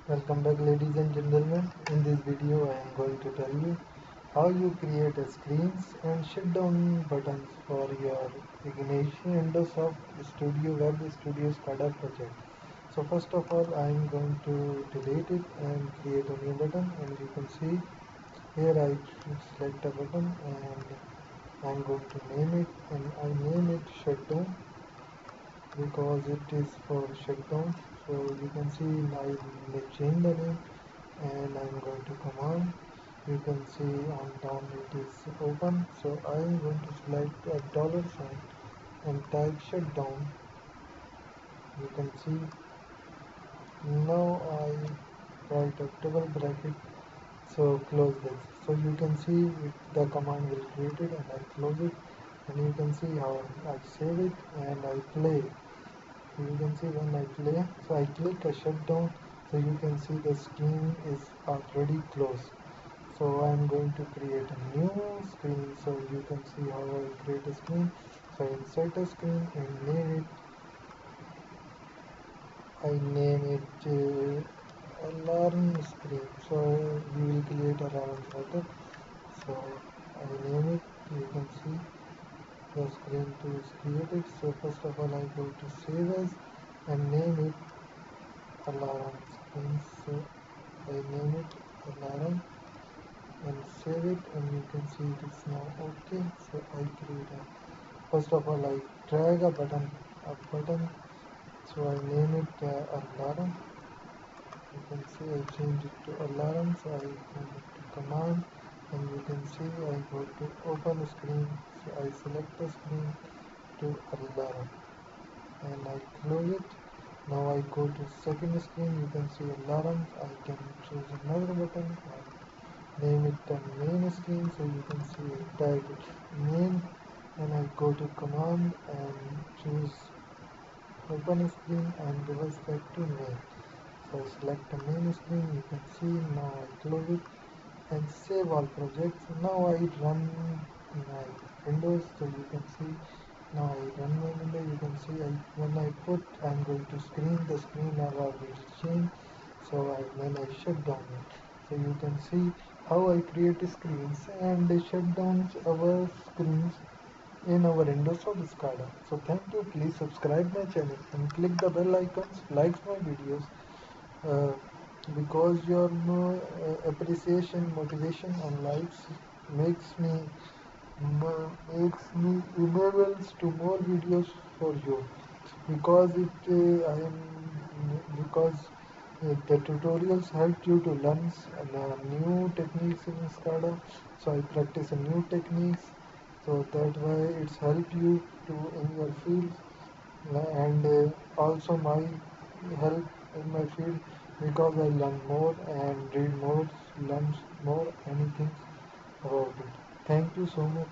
Welcome back, ladies and gentlemen. In this video I am going to tell you how you create a screens and shutdown buttons for your InduSoft Studio WEBstudio SCADA project. So first of all I am going to delete it and create a new button, and you can see here I select a button and I am going to name it, and I name it Shutdown because it is for shutdown. So you can see I may change the name and I'm going to command. You can see on down it is open, so I am going to select a $sign and type shutdown. You can see now I write a double bracket, so close this. So you can see the command will create it and I close it, and you can see how I save it and I play it. You can see when I play, so I click a shutdown, so you can see the screen is already closed. So I am going to create a new screen, so you can see how I create a screen. So insert a screen and name it alarm screen. So you will create alarm button. So I name it, you can see the screen to is created. So first of all I go to save as and name it alarm screen. So I name it alarm and save it, and you can see it is now okay. So I create a, first of all I drag a button, so I name it alarm. You can see I change it to alarm, so I go to command, and you can see I go to open the screen, so I select the screen to alarm and I close it. Now I go to second screen, you can see alarms. I can choose another button and name it the main screen, so you can see I type it main and I go to command and choose open screen and reverse back to main. So I select the main screen, you can see now I close it and save all projects. Now I run my windows, so you can see now I run my window. You can see when I put I'm going to screen, the screen are already changed, so when I shut down it, so you can see how I create screens and shut down our screens in our InduSoft SCADA. So thank you, please subscribe my channel and click the bell icons, likes my videos, uh, because your appreciation, motivation and likes makes me enables to more videos for you, because the tutorials help you to learn new techniques in SCADA. So I practice new techniques, so that way it's help you to in your field, and also my help in my field, because I learn more and read more, learn more anything about it. Thank you so much.